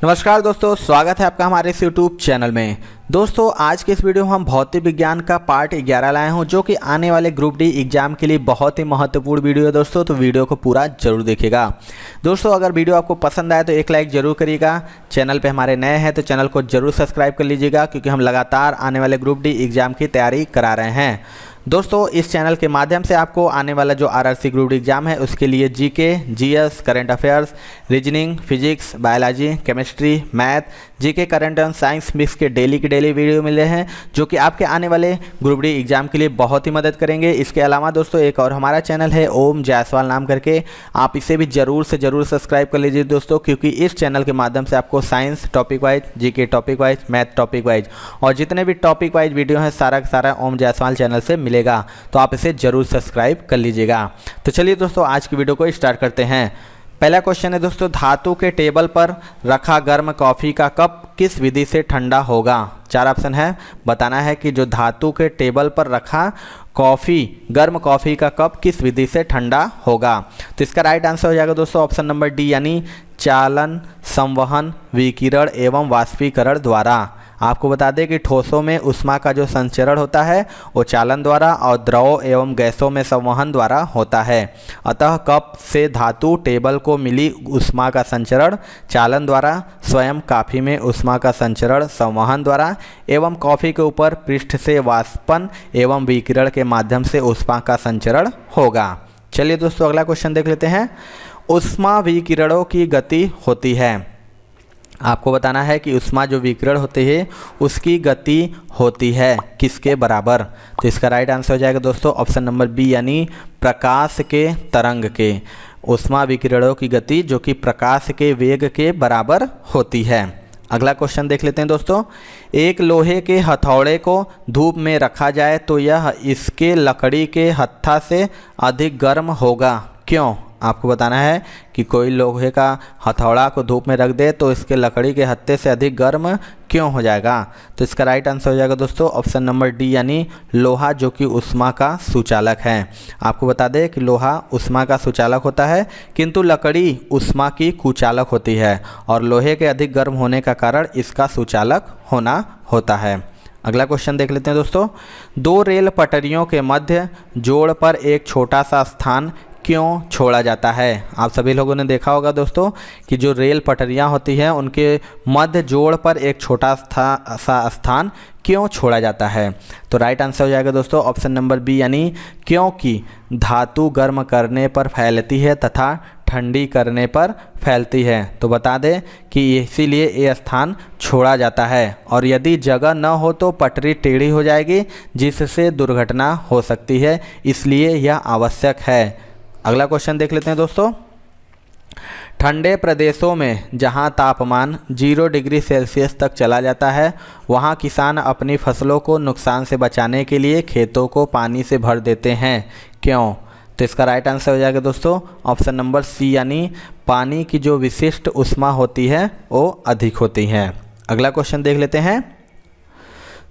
नमस्कार दोस्तों, स्वागत है आपका हमारे इस YouTube चैनल में। दोस्तों आज के इस वीडियो में हम भौतिक विज्ञान का पार्ट 11 लाए हूं, जो कि आने वाले ग्रुप डी एग्जाम के लिए बहुत ही महत्वपूर्ण वीडियो है दोस्तों। तो वीडियो को पूरा जरूर देखिएगा। दोस्तों अगर वीडियो आपको पसंद आए तो एक लाइक जरूर करिएगा। चैनल पे हमारे नए हैं तो चैनल को जरूर सब्सक्राइब कर लीजिएगा, क्योंकि हम लगातार आने वाले ग्रुप डी एग्जाम की तैयारी करा रहे हैं। दोस्तों इस चैनल के माध्यम से आपको आने वाला जो आरआरसी ग्रुप डी एग्जाम है उसके लिए GK, GS, current affairs, reasoning, physics, biology, chemistry, math, GK, current and science mix के डेली वीडियो मिले हैं, जो कि आपके आने वाले ग्रुप डी एग्जाम के लिए बहुत ही मदद करेंगे। इसके अलावा दोस्तों एक और हमारा चैनल है ओम जायसवाल नाम करके, आप इसे भी जरूर से जरूर सब्सक्राइब कर लीजिए दोस्तों, क्योंकि इस चैनल के माध्यम से आपको science topic wise, GK topic wise, math topic wise और जितने भी टॉपिक वाइज वीडियो हैं सारा का सारा ओम जायसवाल चैनल से मिलेगा। तो आप इसे जरूर सब्सक्राइब कर लीजिएगा। तो चलिए दोस्तों आज की वीडियो को स्टार्ट करते हैं। पहला क्वेश्चन है दोस्तों, धातु के टेबल पर रखा गर्म कॉफ़ी का कप किस विधि से ठंडा होगा। चार ऑप्शन है, बताना है कि जो धातु के टेबल पर रखा गर्म कॉफ़ी का कप किस विधि से ठंडा होगा। तो इसका राइट आंसर हो जाएगा दोस्तों ऑप्शन नंबर डी, यानी चालन, संवहन, विकिरण एवं वाष्पीकरण द्वारा। आपको बता दें कि ठोसों में ऊष्मा का जो संचरण होता है वो चालन द्वारा और द्रव एवं गैसों में संवहन द्वारा होता है। अतः कप से धातु टेबल को मिली ऊष्मा का संचरण चालन द्वारा, स्वयं कॉफ़ी में ऊष्मा का संचरण संवहन द्वारा एवं कॉफ़ी के ऊपर पृष्ठ से वाष्पन एवं विकिरण के माध्यम से ऊष्मा का संचरण होगा। चलिए दोस्तों अगला क्वेश्चन देख लेते हैं। ऊष्मा विकिरणों की गति होती है। आपको बताना है कि ऊष्मा जो विकिरण होती है उसकी गति होती है किसके बराबर। तो इसका राइट आंसर हो जाएगा दोस्तों ऑप्शन नंबर बी, यानी प्रकाश के तरंग के। ऊष्मा विकिरणों की गति जो कि प्रकाश के वेग के बराबर होती है। अगला क्वेश्चन देख लेते हैं दोस्तों। एक लोहे के हथौड़े को धूप में रखा जाए तो यह इसके लकड़ी के हत्था से अधिक गर्म होगा, क्यों। आपको बताना है कि कोई लोहे का हथौड़ा को धूप में रख दे तो इसके लकड़ी के हत्थे से अधिक गर्म क्यों हो जाएगा। तो इसका राइट आंसर हो जाएगा दोस्तों ऑप्शन नंबर डी, यानी लोहा जो कि ऊष्मा का सुचालक है। आपको बता दें कि लोहा ऊष्मा का सुचालक होता है, किंतु लकड़ी ऊष्मा की कुचालक होती है और लोहे के अधिक गर्म होने का कारण इसका सुचालक होना होता है। अगला क्वेश्चन देख लेते हैं दोस्तों। दो रेल पटरियों के मध्य जोड़ पर एक छोटा सा स्थान क्यों छोड़ा जाता है। आप सभी लोगों ने देखा होगा दोस्तों कि जो रेल पटरियां होती हैं उनके मध्य जोड़ पर एक छोटा सा स्थान क्यों छोड़ा जाता है। तो राइट आंसर हो जाएगा दोस्तों ऑप्शन नंबर बी, यानी क्योंकि धातु गर्म करने पर फैलती है तथा ठंडी करने पर फैलती है। तो बता दें कि इसीलिए ये स्थान छोड़ा जाता है, और यदि जगह न हो तो पटरी टेढ़ी हो जाएगी जिससे दुर्घटना हो सकती है, इसलिए यह आवश्यक है। अगला क्वेश्चन देख लेते हैं दोस्तों। ठंडे प्रदेशों में जहां तापमान 0 डिग्री सेल्सियस तक चला जाता है वहां किसान अपनी फसलों को नुकसान से बचाने के लिए खेतों को पानी से भर देते हैं, क्यों। तो इसका राइट आंसर हो जाएगा दोस्तों ऑप्शन नंबर सी, यानी पानी की जो विशिष्ट ऊष्मा होती है वो अधिक होती है। अगला क्वेश्चन देख लेते हैं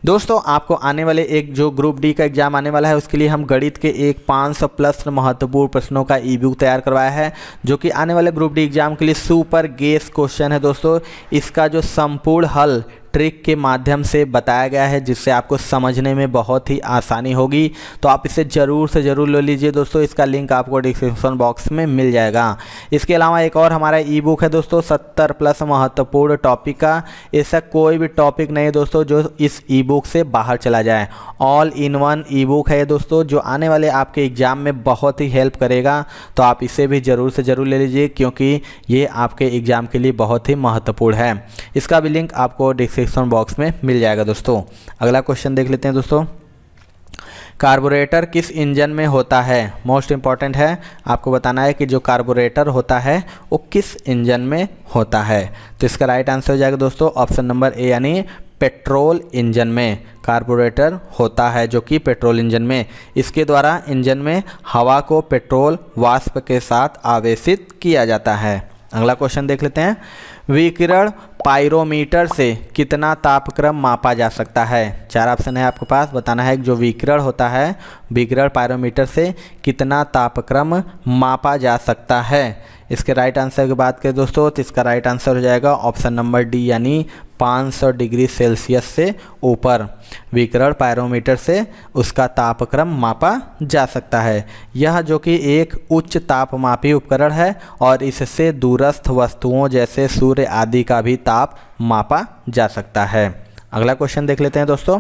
दोस्तों। आपको आने वाले एक जो ग्रुप डी का एग्जाम आने वाला है उसके लिए हम गणित के एक 500 प्लस महत्वपूर्ण प्रश्नों का ई बुक तैयार करवाया है, जो कि आने वाले ग्रुप डी एग्जाम के लिए सुपर गेस क्वेश्चन है दोस्तों। इसका जो संपूर्ण हल ट्रिक के माध्यम से बताया गया है, जिससे आपको समझने में बहुत ही आसानी होगी। तो आप इसे ज़रूर से ज़रूर ले लीजिए दोस्तों, इसका लिंक आपको डिस्क्रिप्शन बॉक्स में मिल जाएगा। इसके अलावा एक और हमारा ई बुक है दोस्तों 70 प्लस महत्वपूर्ण टॉपिक का। ऐसा कोई भी टॉपिक नहीं है दोस्तों जो इस ई बुक से बाहर चला जाए। All in one E book है दोस्तों, जो आने वाले आपके एग्ज़ाम में बहुत ही हेल्प करेगा। तो आप इसे भी ज़रूर से ज़रूर ले लीजिए, क्योंकि ये आपके एग्ज़ाम के लिए बहुत ही महत्वपूर्ण है। इसका भी लिंक आपको डिस्क्रिप्शन बॉक्स में मिल जाएगा दोस्तों। अगला क्वेश्चन देख लेते हैं दोस्तों। कार्बोरेटर किस इंजन में होता है। मोस्ट इंपॉर्टेंट है, आपको बताना है कि जो कार्बोरेटर होता है वो किस इंजन में होता है। तो इसका राइट आंसर हो जाएगा दोस्तों ऑप्शन नंबर ए, यानी पेट्रोल इंजन में कार्बोरेटर होता है, जो कि पेट्रोल इंजन में। इसके द्वारा इंजन में हवा को पेट्रोल वाष्प के साथ आवेशित किया जाता है। अगला क्वेश्चन देख लेते हैं। विकिरण पाइरोमीटर से कितना तापक्रम मापा जा सकता है। चार ऑप्शन है आपके पास, बताना है कि जो विकिरण होता है विकिरण पाइरोमीटर से कितना तापक्रम मापा जा सकता है। इसके राइट आंसर की बात करें दोस्तों तो इसका राइट आंसर हो जाएगा ऑप्शन नंबर डी यानी 500 डिग्री सेल्सियस से ऊपर विकिरण पायरोमीटर से उसका तापक्रम मापा जा सकता है। यह जो कि एक उच्च तापमापी उपकरण है और इससे दूरस्थ वस्तुओं जैसे सूर्य आदि का भी ताप मापा जा सकता है। अगला क्वेश्चन देख लेते हैं दोस्तों।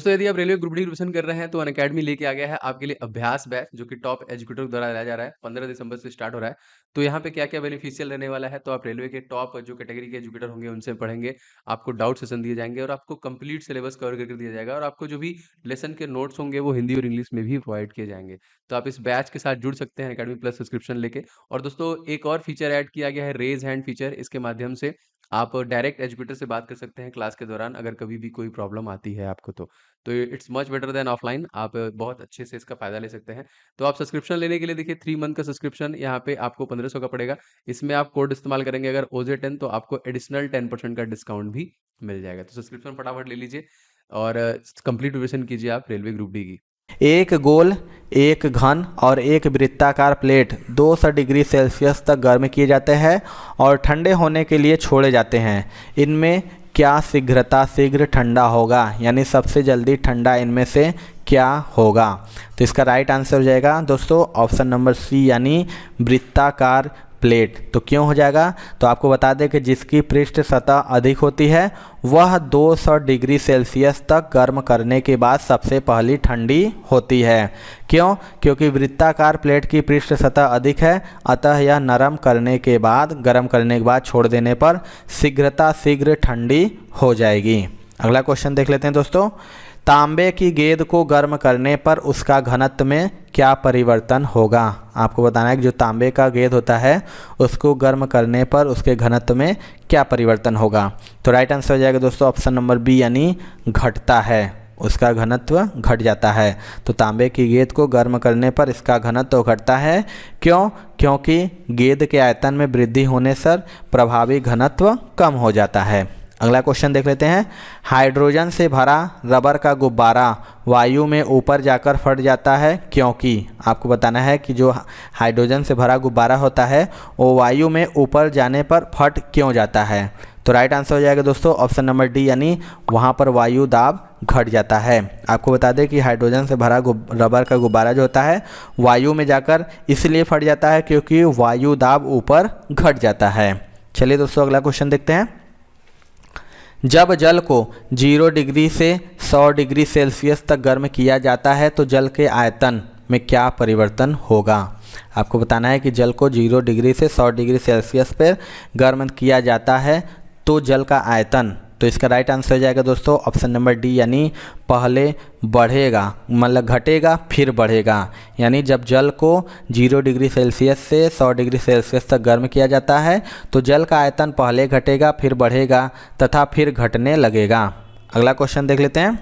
यदि आप रेलवे ग्रुप डी रिविजन कर रहे हैं तो अनअकैडमी लेके आ गया है आपके लिए अभ्यास बैच, जो कि टॉप एजुकेटर द्वारा लाया जा रहा है। 15 दिसंबर से स्टार्ट हो रहा है। तो यहाँ पे क्या क्या बेनिफिशियल रहने वाला है, तो आप रेलवे के टॉप जो कैटेगरी के एजुकेटर होंगे उनसे पढ़ेंगे, आपको डाउट सेशन दिए जाएंगे और आपको कंप्लीट सिलेबस कवर करके दिया जाएगा, और आपको जो भी लेसन के नोट्स होंगे वो हिंदी और इंग्लिश में भी प्रोवाइड किए जाएंगे। तो आप इस बैच के साथ जुड़ सकते हैं अनअकैडमी प्लस सब्सक्रिप्शन लेके। और दोस्तों एक और फीचर ऐड किया गया है, रेज हैंड फीचर। इसके माध्यम से आप डायरेक्ट एजुकेटर से बात कर सकते हैं क्लास के दौरान, अगर कभी भी कोई प्रॉब्लम आती है आपको तो it's much better than offline. आप बहुत अच्छे से इसका फ़ायदा ले सकते हैं। तो आप सब्सक्रिप्शन लेने के लिए देखिए 3 मंथ का सब्सक्रिप्शन यहाँ पे आपको 1500 का पड़ेगा। इसमें आप कोड इस्तेमाल करेंगे अगर OJ10 तो आपको एडिशनल 10% का डिस्काउंट भी मिल जाएगा। तो सब्सक्रिप्शन फटाफट ले लीजिए और कंप्लीट रिविजन कीजिए आप रेलवे ग्रुप डी की। एक गोल, एक घन और एक वृत्ताकार प्लेट 200 डिग्री सेल्सियस तक गर्म किए जाते हैं और ठंडे होने के लिए छोड़े जाते हैं। इनमें क्या शीघ्र ठंडा होगा, यानी सबसे जल्दी ठंडा इनमें से क्या होगा? तो इसका राइट आंसर हो जाएगा दोस्तों ऑप्शन नंबर सी यानी वृत्ताकार प्लेट। तो क्यों हो जाएगा? तो आपको बता दें कि जिसकी पृष्ठ सतह अधिक होती है वह 200 डिग्री सेल्सियस तक गर्म करने के बाद सबसे पहली ठंडी होती है। क्यों? क्योंकि वृत्ताकार प्लेट की पृष्ठ सतह अधिक है, अतः यह गर्म करने के बाद छोड़ देने पर शीघ्र ठंडी हो जाएगी। अगला क्वेश्चन देख लेते हैं दोस्तों। तांबे की गेंद को गर्म करने पर उसका घनत्व में क्या परिवर्तन होगा? आपको बताना है कि जो तांबे का गेंद होता है उसको गर्म करने पर उसके घनत्व में क्या परिवर्तन होगा? तो राइट आंसर हो जाएगा दोस्तों ऑप्शन नंबर बी यानी घटता है, उसका घनत्व घट जाता है। तो तांबे की गेंद को गर्म करने पर इसका घनत्व घटता है। क्यों? क्योंकि गेंद के आयतन में वृद्धि होने से प्रभावी घनत्व कम हो जाता है। अगला क्वेश्चन देख लेते हैं। हाइड्रोजन से भरा रबर का गुब्बारा वायु में ऊपर जाकर फट जाता है क्योंकि? आपको बताना है कि जो हाइड्रोजन से भरा गुब्बारा होता है वो वायु में ऊपर जाने पर फट क्यों जाता है? तो राइट आंसर हो जाएगा दोस्तों ऑप्शन नंबर डी यानी वहाँ पर वायु दाब घट जाता है। आपको बता दें कि हाइड्रोजन से भरा रबर का गुब्बारा जो होता है वायु में जाकर इसलिए फट जाता है क्योंकि वायु दाब ऊपर घट जाता है। चलिए दोस्तों अगला क्वेश्चन देखते हैं। जब जल को 0 डिग्री से 100 डिग्री सेल्सियस तक गर्म किया जाता है तो जल के आयतन में क्या परिवर्तन होगा? आपको बताना है कि जल को 0 डिग्री से 100 डिग्री सेल्सियस पर गर्म किया जाता है तो जल का आयतन, तो इसका राइट आंसर हो जाएगा दोस्तों ऑप्शन नंबर डी यानी पहले बढ़ेगा, मतलब घटेगा फिर बढ़ेगा। यानी जब जल को 0 डिग्री सेल्सियस से 100 डिग्री सेल्सियस तक गर्म किया जाता है तो जल का आयतन पहले घटेगा फिर बढ़ेगा तथा फिर घटने लगेगा। अगला क्वेश्चन देख लेते हैं।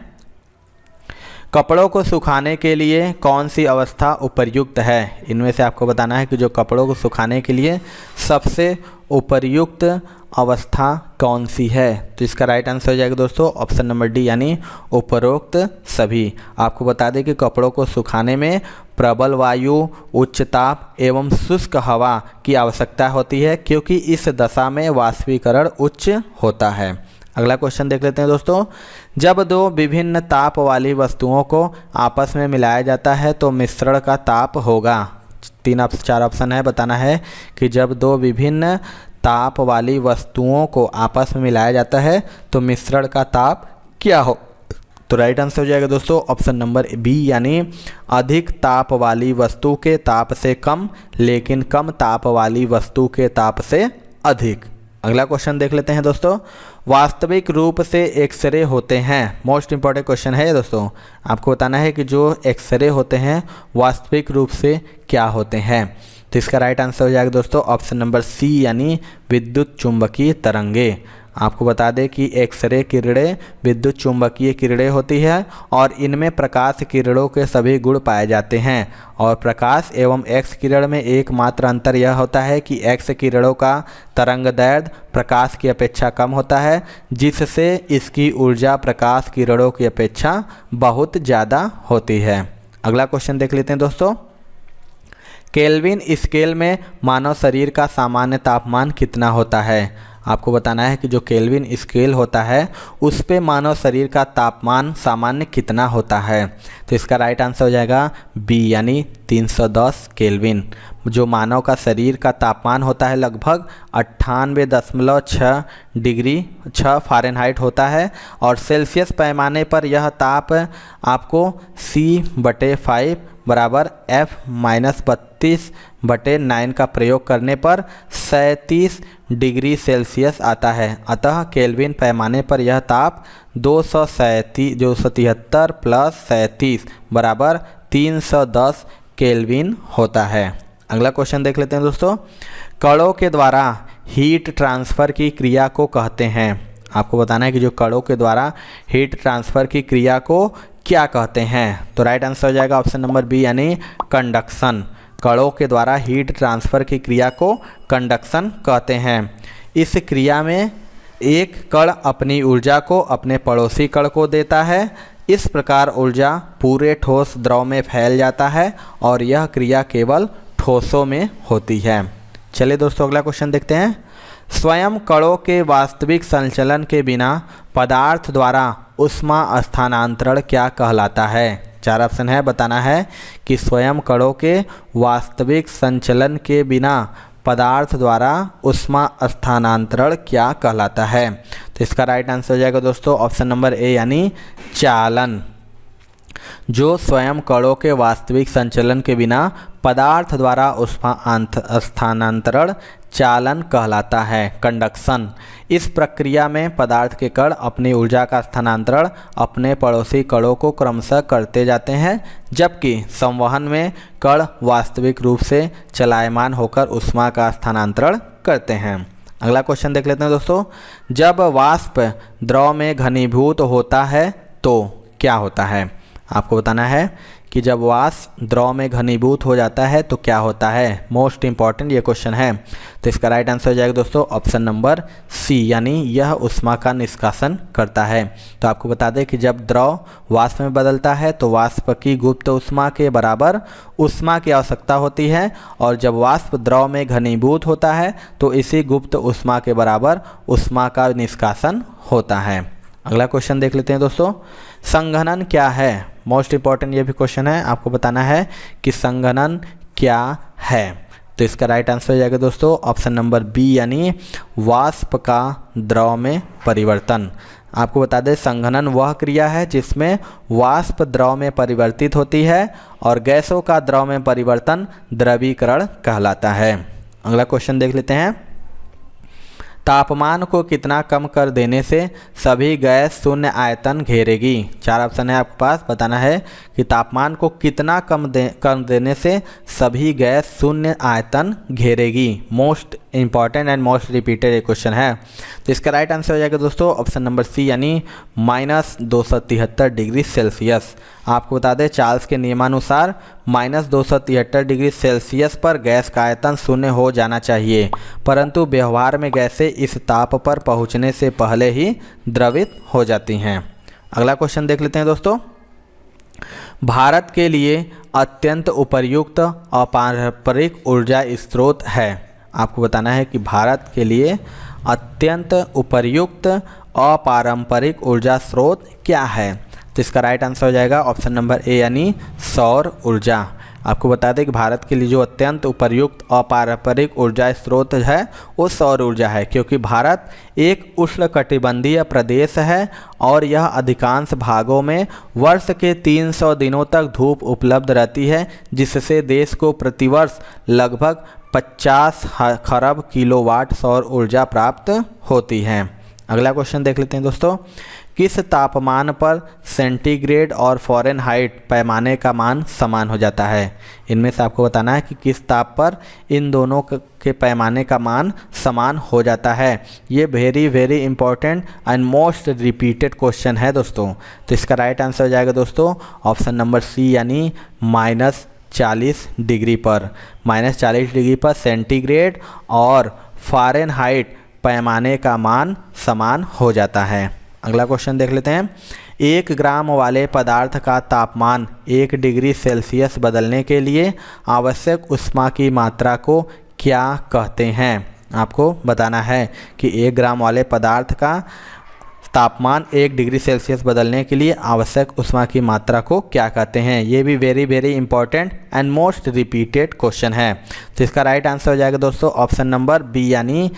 कपड़ों को सुखाने के लिए कौन सी अवस्था उपयुक्त है? इनमें से आपको बताना है कि जो कपड़ों को सुखाने के लिए सबसे उपयुक्त अवस्था कौन सी है? तो इसका राइट आंसर हो जाएगा दोस्तों ऑप्शन नंबर डी यानी उपरोक्त सभी। आपको बता दें कि कपड़ों को सुखाने में प्रबल वायु, उच्च ताप एवं शुष्क हवा की आवश्यकता होती है क्योंकि इस दशा में वाष्पीकरण उच्च होता है। अगला क्वेश्चन देख लेते हैं दोस्तों। जब दो विभिन्न ताप वाली वस्तुओं को आपस में मिलाया जाता है तो मिश्रण का ताप होगा। 4 ऑप्शन है, बताना है कि जब दो विभिन्न ताप वाली वस्तुओं को आपस में मिलाया जाता है तो मिश्रण का ताप क्या हो? तो राइट आंसर हो जाएगा दोस्तों ऑप्शन नंबर बी यानी अधिक ताप वाली वस्तु के ताप से कम लेकिन कम ताप वाली वस्तु के ताप से अधिक। अगला क्वेश्चन देख लेते हैं दोस्तों। वास्तविक रूप से एक्सरे होते हैं, मोस्ट इंपॉर्टेंट क्वेश्चन है दोस्तों। आपको बताना है कि जो एक्सरे होते हैं वास्तविक रूप से क्या होते हैं? तो इसका राइट आंसर हो जाएगा दोस्तों ऑप्शन नंबर सी यानी विद्युत चुंबकीय तरंगे। आपको बता दें कि एक्सरे किरणें विद्युत चुंबकीय किरणें होती है और इनमें प्रकाश किरणों के सभी गुण पाए जाते हैं और प्रकाश एवं एक्स किरण में एकमात्र अंतर यह होता है कि एक्स किरणों का तरंगदैर्घ्य प्रकाश की अपेक्षा कम होता है जिससे इसकी ऊर्जा प्रकाश किरणों की अपेक्षा बहुत ज़्यादा होती है। अगला क्वेश्चन देख लेते हैं दोस्तों। केल्विन स्केल में मानव शरीर का सामान्य तापमान कितना होता है। आपको बताना है कि जो केल्विन स्केल होता है उस पे मानव शरीर का तापमान सामान्य कितना होता है। तो इसका राइट आंसर हो जाएगा बी यानी 310 केल्विन। जो मानव का शरीर का तापमान होता है लगभग 98.6 डिग्री 6 फ़ारेनहाइट होता है और सेल्सियस पैमाने पर यह ताप आपको C/5 बराबर F-32/9 का प्रयोग करने पर 37 डिग्री सेल्सियस आता है। अतः केल्विन पैमाने पर यह ताप 273 प्लस 37 बराबर 310 केल्विन होता है। अगला क्वेश्चन देख लेते हैं दोस्तों। कणों के द्वारा हीट ट्रांसफ़र की क्रिया को कहते हैं। आपको बताना है कि जो कणों के द्वारा हीट ट्रांसफ़र की क्रिया को क्या कहते हैं। तो राइट आंसर हो जाएगा ऑप्शन नंबर बी यानी कंडक्शन। कणों के द्वारा हीट ट्रांसफ़र की क्रिया को कंडक्शन कहते हैं। इस क्रिया में एक कण अपनी ऊर्जा को अपने पड़ोसी कण को देता है। इस प्रकार ऊर्जा पूरे ठोस द्रव में फैल जाता है और यह क्रिया केवल ठोसों में होती है। चलिए दोस्तों अगला क्वेश्चन देखते हैं। स्वयं कणों के वास्तविक संचलन के बिना पदार्थ द्वारा ऊष्मा स्थानांतरण क्या कहलाता है। 4 ऑप्शन है। बताना है कि स्वयं कणों के वास्तविक संचलन के बिना पदार्थ द्वारा ऊष्मा स्थानांतरण क्या कहलाता है। तो इसका राइट आंसर हो जाएगा दोस्तों ऑप्शन नंबर ए यानी चालन। जो स्वयं कणों के वास्तविक संचलन के बिना पदार्थ द्वारा ऊष्मा स्थानांतरण चालन कहलाता है, कंडक्शन। इस प्रक्रिया में पदार्थ के कण अपनी ऊर्जा का स्थानांतरण अपने पड़ोसी कणों को क्रमशः करते जाते हैं, जबकि संवहन में कण वास्तविक रूप से चलायमान होकर ऊष्मा का स्थानांतरण करते हैं। अगला क्वेश्चन देख लेते हैं दोस्तों। जब वाष्प द्रव में घनीभूत होता है तो क्या होता है। आपको बताना है कि जब वाष्प द्रव में घनीभूत हो जाता है तो क्या होता है। मोस्ट इंपॉर्टेंट ये क्वेश्चन है। तो इसका राइट आंसर हो जाएगा दोस्तों ऑप्शन नंबर सी यानी यह ऊष्मा का निष्कासन करता है। तो आपको बता दें कि जब द्रव वाष्प में बदलता है तो वाष्प की गुप्त ऊष्मा के बराबर ऊष्मा की आवश्यकता होती है और जब वाष्प द्रव में घनीभूत होता है तो इसी गुप्त ऊष्मा के बराबर ऊष्मा का निष्कासन होता है। अगला क्वेश्चन देख लेते हैं दोस्तों। संघनन क्या है। मोस्ट इंपॉर्टेंट ये भी क्वेश्चन है। आपको बताना है कि संघनन क्या है। तो इसका राइट आंसर हो जाएगा दोस्तों ऑप्शन नंबर बी यानी वाष्प का द्रव में परिवर्तन। आपको बता दें संघनन वह क्रिया है जिसमें वाष्प द्रव में परिवर्तित होती है और गैसों का द्रव में परिवर्तन द्रवीकरण कहलाता है। अगला क्वेश्चन देख लेते हैं। तापमान को कितना कम कर देने से सभी गैस शून्य आयतन घेरेगी। 4 ऑप्शन है आपके पास। बताना है कि तापमान को कितना कम देने से सभी गैस शून्य आयतन घेरेगी। Most important and most repeated question है। तो इसका राइट आंसर हो जाएगा दोस्तों ऑप्शन नंबर सी यानी -273 डिग्री सेल्सियस। आपको बता दें चार्ल्स के नियमानुसार -273 डिग्री सेल्सियस पर गैस का आयतन शून्य हो जाना चाहिए, परंतु व्यवहार में गैसें इस ताप पर पहुंचने से पहले ही द्रवित हो जाती हैं। अगला क्वेश्चन देख लेते हैं दोस्तों। भारत के लिए अत्यंत उपयुक्त अपारंपरिक ऊर्जा स्रोत है। आपको बताना है कि भारत के लिए अत्यंत उपयुक्त अपारंपरिक ऊर्जा स्रोत क्या है। तो इसका राइट आंसर हो जाएगा ऑप्शन नंबर ए यानी सौर ऊर्जा। आपको बता दें कि भारत के लिए जो अत्यंत उपयुक्त अपारंपरिक ऊर्जा स्रोत है वो सौर ऊर्जा है, क्योंकि भारत एक उष्णकटिबंधीय प्रदेश है और यह अधिकांश भागों में वर्ष के 300 दिनों तक धूप उपलब्ध रहती है, जिससे देश को प्रतिवर्ष लगभग 50 खरब किलोवाट सौर ऊर्जा प्राप्त होती है। अगला क्वेश्चन देख लेते हैं दोस्तों। किस तापमान पर सेंटीग्रेड और फ़ारेनहाइट पैमाने का मान समान हो जाता है। इनमें से आपको बताना है कि किस ताप पर इन दोनों के पैमाने का मान समान हो जाता है। ये very important and most repeated question है दोस्तों। तो इसका राइट आंसर हो जाएगा दोस्तों ऑप्शन नंबर सी यानी -40 डिग्री पर। -40 डिग्री पर सेंटीग्रेड और फ़ारेनहाइट पैमाने का मान समान हो जाता है। अगला क्वेश्चन देख लेते हैं। 1 ग्राम वाले पदार्थ का तापमान 1 डिग्री सेल्सियस बदलने के लिए आवश्यक ऊष्मा की मात्रा को क्या कहते हैं। आपको बताना है कि 1 ग्राम वाले पदार्थ का तापमान 1 डिग्री सेल्सियस बदलने के लिए आवश्यक ऊष्मा की मात्रा को क्या कहते हैं। ये भी very important and most repeated question है। तो इसका राइट आंसर हो जाएगा दोस्तों ऑप्शन नंबर बी, यानी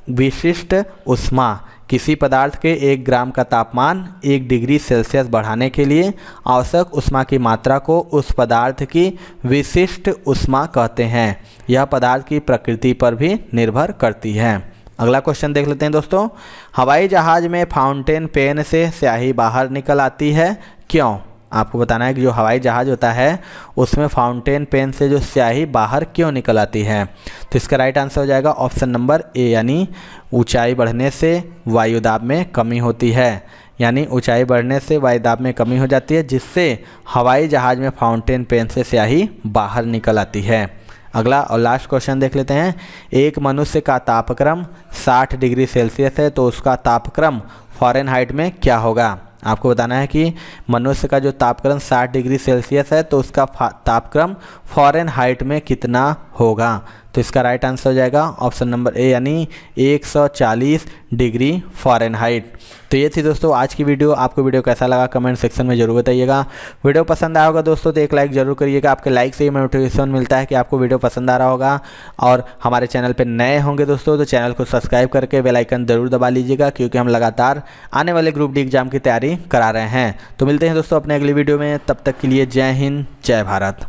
विशिष्ट ऊष्मा। किसी पदार्थ के 1 ग्राम का तापमान 1 डिग्री सेल्सियस बढ़ाने के लिए आवश्यक ऊष्मा की मात्रा को उस पदार्थ की विशिष्ट ऊष्मा कहते हैं। यह पदार्थ की प्रकृति पर भी निर्भर करती है। अगला क्वेश्चन देख लेते हैं दोस्तों। हवाई जहाज में फाउंटेन पेन से स्याही बाहर निकल आती है, क्यों। आपको बताना है कि जो हवाई जहाज होता है उसमें फाउंटेन पेन से जो स्याही बाहर क्यों निकल आती है। तो इसका राइट आंसर हो जाएगा ऑप्शन नंबर ए, यानी ऊंचाई बढ़ने से वायुदाब में कमी होती है। यानी ऊंचाई बढ़ने से वायुदाब में कमी हो जाती है, जिससे हवाई जहाज में फाउंटेन पेन से स्याही बाहर निकल आती है। अगला और लास्ट क्वेश्चन देख लेते हैं। एक मनुष्य का तापक्रम 60 डिग्री सेल्सियस है, तो उसका तापक्रम फ़ारेनहाइट में क्या होगा। आपको बताना है कि मनुष्य का जो तापक्रम 60 डिग्री सेल्सियस है तो उसका तापक्रम फ़ारेनहाइट में कितना होगा। तो इसका राइट आंसर हो जाएगा ऑप्शन नंबर ए, यानी 140 डिग्री फ़ारेनहाइट। तो ये थी दोस्तों आज की वीडियो। आपको वीडियो कैसा लगा कमेंट सेक्शन में जरूर बताइएगा। वीडियो पसंद आया होगा दोस्तों तो एक लाइक ज़रूर करिएगा। आपके लाइक से ही मोटिवेशन मिलता है कि आपको वीडियो पसंद आ रहा होगा। और हमारे चैनल पर नए होंगे दोस्तों तो चैनल को सब्सक्राइब करके बेल आइकन ज़रूर दबा लीजिएगा, क्योंकि हम लगातार आने वाले ग्रुप डी एग्जाम की तैयारी करा रहे हैं। तो मिलते हैं दोस्तों अपने अगली वीडियो में, तब तक के लिए जय हिंद जय भारत।